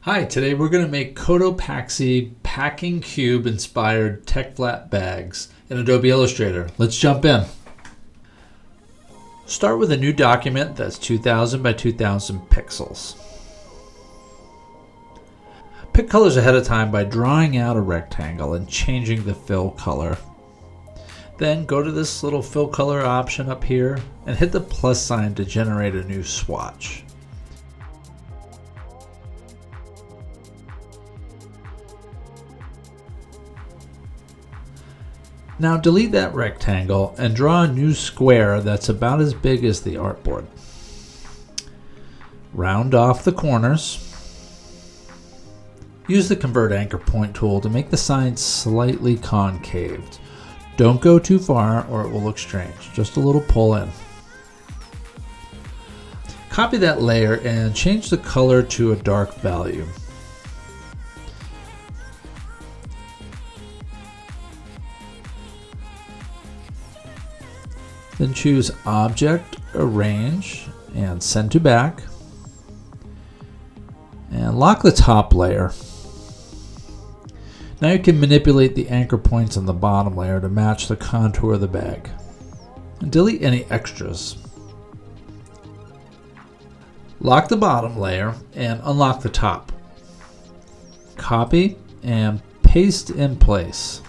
Hi, today we're going to make COTOPAXI packing cube inspired tech flat bags in Adobe Illustrator. Let's jump in. Start with a new document that's 2000 by 2000 pixels. Pick colors ahead of time by drawing out a rectangle and changing the fill color. Then go to this little fill color option up here and hit the plus sign to generate a new swatch. Now delete that rectangle and draw a new square that's about as big as the artboard. Round off the corners. Use the Convert Anchor Point tool to make the sides slightly concaved. Don't go too far or it will look strange. Just a little pull in. Copy that layer and change the color to a dark value. Then choose Object, Arrange, and Send to Back. And lock the top layer. Now you can manipulate the anchor points on the bottom layer to match the contour of the bag. And delete any extras. Lock the bottom layer and unlock the top. Copy and paste in place.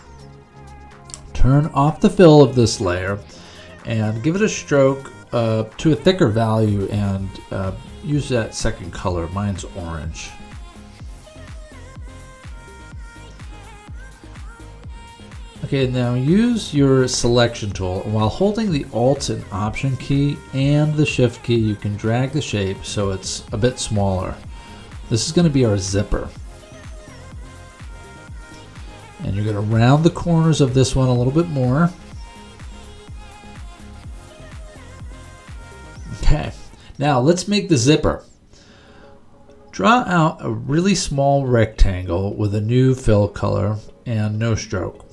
Turn off the fill of this layer and give it a stroke to a thicker value and use that second color. Mine's orange. Okay, now use your selection tool. While holding the Alt and Option key and the Shift key, you can drag the shape so it's a bit smaller. This is going to be our zipper. And you're going to round the corners of this one a little bit more. Okay, now let's make the zipper. Draw out a really small rectangle with a new fill color and no stroke.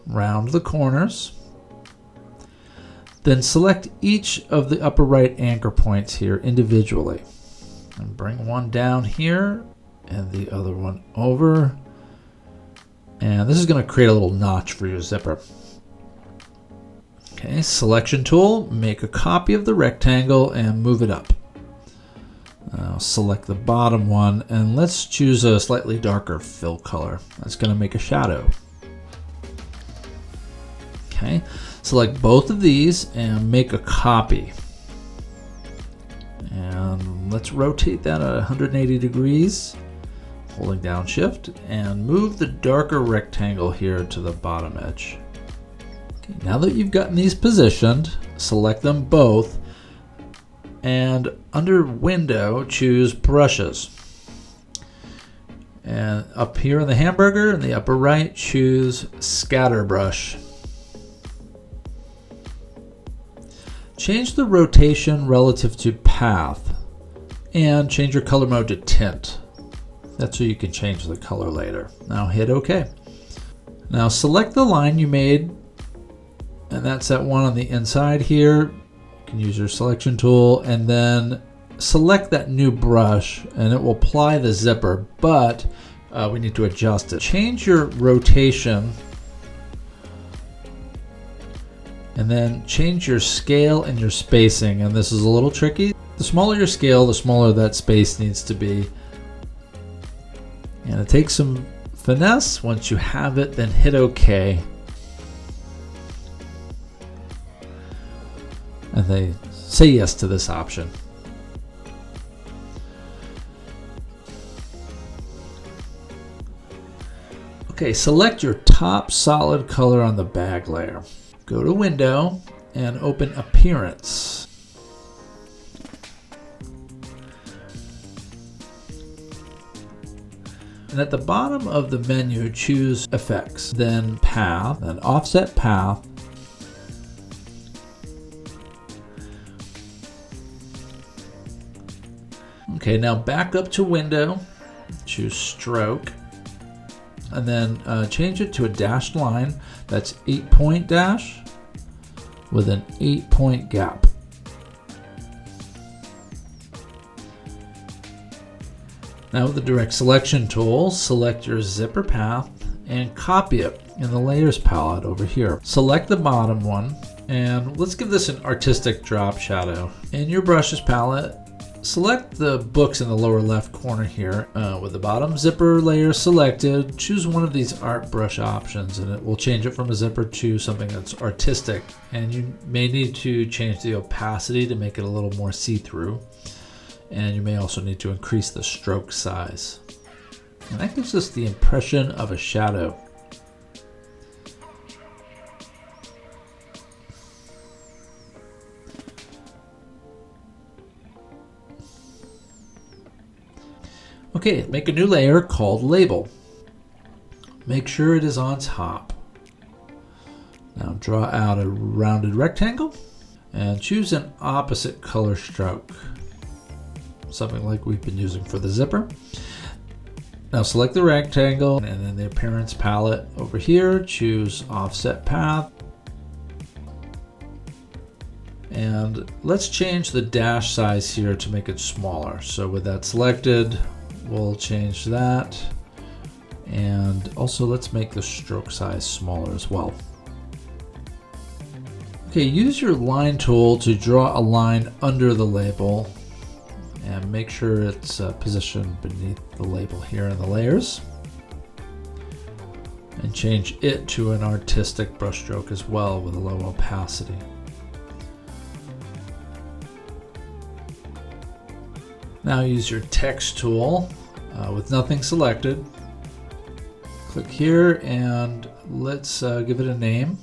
Round the corners. Then select each of the upper right anchor points here individually. And bring one down here and the other one over. And this is going to create a little notch for your zipper. Okay, selection tool, make a copy of the rectangle and move it up. Select the bottom one and let's choose a slightly darker fill color. That's going to make a shadow. Okay, select both of these and make a copy. And let's rotate that at 180 degrees, holding down Shift, and move the darker rectangle here to the bottom edge. Now that you've gotten these positioned, select them both and under Window, choose Brushes. And up here in the hamburger in the upper right, choose Scatter Brush. Change the rotation relative to path and change your color mode to tint. That's so you can change the color later. Now hit OK. Now select the line you made. And that's that one on the inside here. You can use your selection tool and then select that new brush and it will apply the zipper, but we need to adjust it. Change your rotation and then change your scale and your spacing, and this is a little tricky. The smaller your scale, the smaller that space needs to be. And it takes some finesse. Once you have it, then hit OK. And they say yes to this option. Okay, select your top solid color on the bag layer. Go to Window and open Appearance. And at the bottom of the menu, choose Effects, then Path, then Offset Path. Okay, now back up to Window, choose Stroke, and then change it to a dashed line. That's 8-point dash with an 8-point gap. Now with the direct selection tool, select your zipper path and copy it in the layers palette over here. Select the bottom one and let's give this an artistic drop shadow. In your brushes palette, select the books in the lower left corner here. With the bottom zipper layer selected, choose one of these art brush options and it will change it from a zipper to something that's artistic. And you may need to change the opacity to make it a little more see-through. And you may also need to increase the stroke size. And that gives us the impression of a shadow. Okay, make a new layer called Label. Make sure it is on top. Now draw out a rounded rectangle and choose an opposite color stroke. Something like we've been using for the zipper. Now select the rectangle and then the appearance palette over here, choose offset path. And let's change the dash size here to make it smaller. So with that selected, we'll change that. And also let's make the stroke size smaller as well. Okay, use your line tool to draw a line under the label. And make sure it's positioned beneath the label here in the layers. And change it to an artistic brushstroke as well with a low opacity. Now use your text tool with nothing selected. Click here and let's give it a name.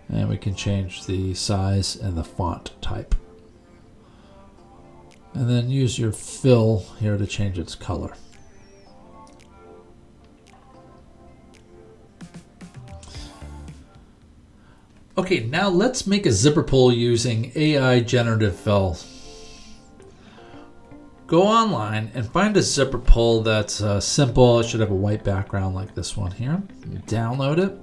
And we can change the size and the font type. And then use your fill here to change its color. Okay, now let's make a zipper pull using AI generative fill. Go online and find a zipper pull that's simple. It should have a white background like this one here. Download it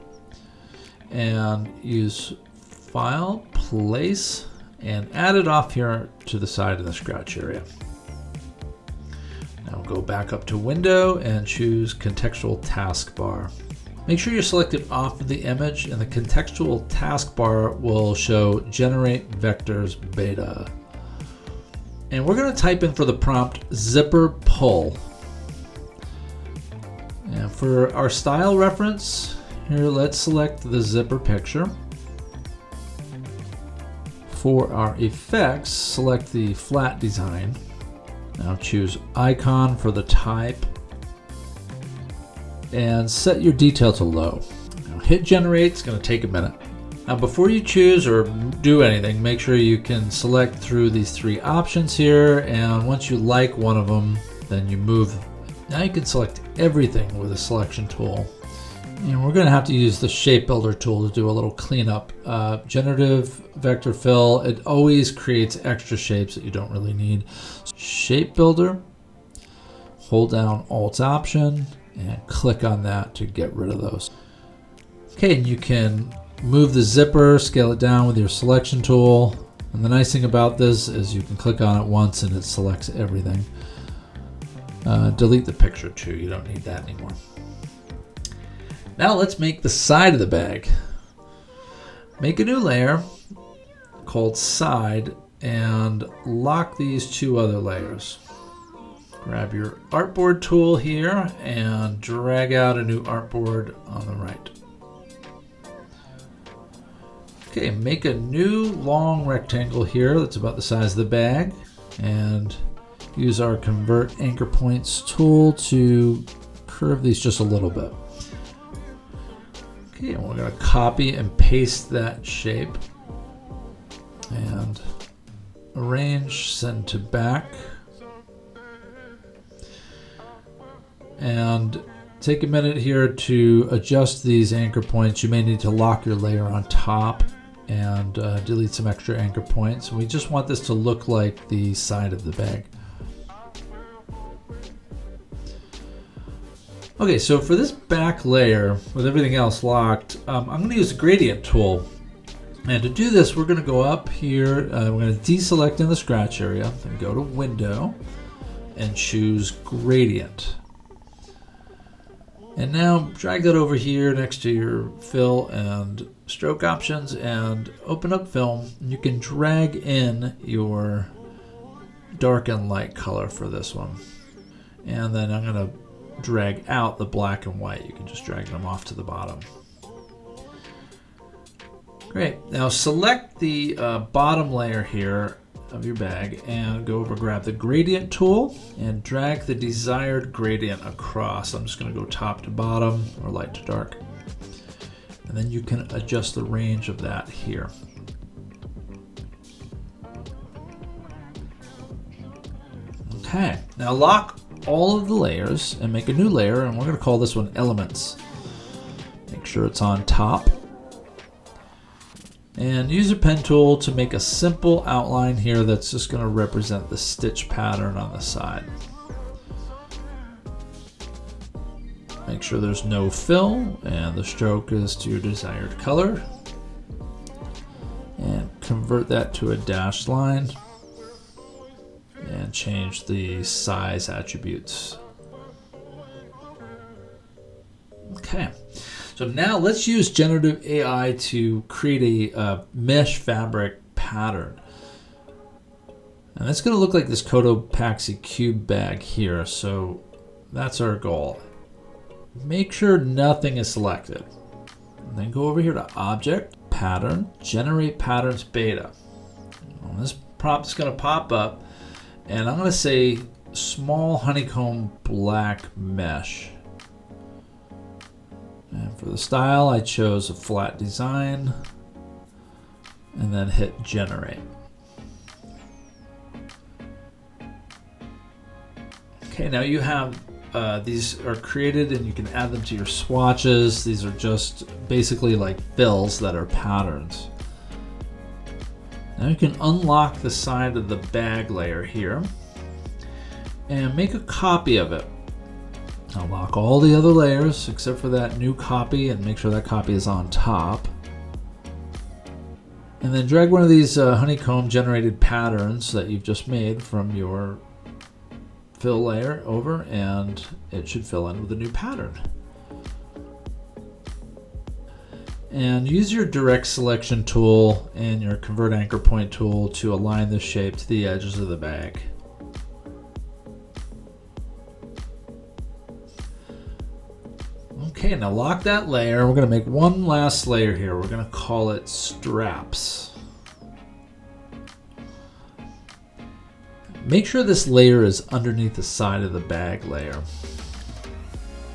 and use File, Place, and add it off here to the side of the scratch area. Now go back up to Window and choose Contextual Taskbar. Make sure you're selected off of the image and the contextual taskbar will show Generate Vectors Beta. And we're going to type in for the prompt zipper pull. And for our style reference, here let's select the zipper picture. For our effects, select the flat design. Now choose icon for the type and set your detail to low. Now hit generate, it's going to take a minute. Now before you choose or do anything, make sure you can select through these three options here, and once you like one of them, then you move. Now you can select everything with a selection tool. And we're going to have to use the shape builder tool to do a little cleanup. Generative vector fill, it always creates extra shapes that you don't really need. Shape builder, hold down Alt Option and click on that to get rid of those. Okay, and you can move the zipper, scale it down with your selection tool. And the nice thing about this is you can click on it once and it selects everything. Delete the picture too, you don't need that anymore. Now let's make the side of the bag. Make a new layer called Side and lock these two other layers. Grab your artboard tool here and drag out a new artboard on the right. Okay, make a new long rectangle here that's about the size of the bag and use our Convert Anchor Points tool to curve these just a little bit. Okay, and we're going to copy and paste that shape and arrange, send to back, and take a minute here to adjust these anchor points. You may need to lock your layer on top and delete some extra anchor points. We just want this to look like the side of the bag. Okay, so for this back layer, with everything else locked, I'm going to use the gradient tool. And to do this, we're going to go up here, we're going to deselect in the scratch area, and go to Window, and choose Gradient. And now drag that over here next to your fill and stroke options and open up film. You can drag in your dark and light color for this one. And then I'm going to drag out the black and white. You can just drag them off to the bottom. Great. Now select the bottom layer here of your bag and go over, grab the gradient tool and drag the desired gradient across. I'm just going to go top to bottom or light to dark. And then you can adjust the range of that here. Okay, now lock all of the layers and make a new layer, and we're going to call this one Elements. Make sure it's on top. And use your pen tool to make a simple outline here that's just going to represent the stitch pattern on the side. Make sure there's no fill and the stroke is to your desired color. And convert that to a dashed line. And change the size attributes. Okay. So now let's use generative AI to create a mesh fabric pattern. And it's going to look like this COTOPAXI cube bag here. So that's our goal. Make sure nothing is selected. And then go over here to Object, Pattern, Generate Patterns Beta. And this prompt is going to pop up. And I'm going to say small honeycomb black mesh. And for the style, I chose a flat design and then hit generate. Okay, now you have these are created and you can add them to your swatches. These are just basically like fills that are patterns. Now you can unlock the side of the bag layer here and make a copy of it. Unlock all the other layers except for that new copy and make sure that copy is on top. And then drag one of these honeycomb generated patterns that you've just made from your fill layer over, and it should fill in with a new pattern. And use your direct selection tool and your convert anchor point tool to align the shape to the edges of the bag. Okay, now lock that layer. We're going to make one last layer here. We're going to call it straps. Make sure this layer is underneath the side of the bag layer.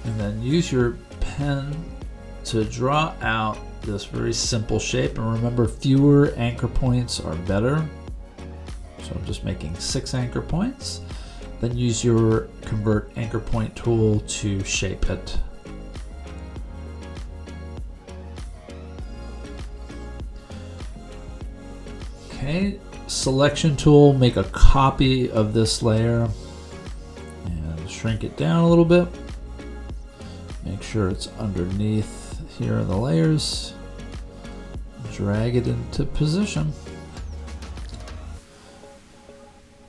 And then use your pen to draw out this very simple shape. And remember, fewer anchor points are better. So I'm just making 6 anchor points. Then use your convert anchor point tool to shape it. Okay, selection tool, make a copy of this layer and shrink it down a little bit. Make sure it's underneath here in the layers. Drag it into position.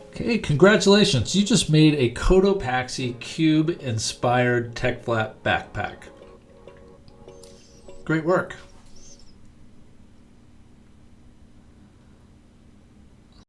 Okay, congratulations. You just made a COTOPAXI cube inspired tech flat backpack. Great work.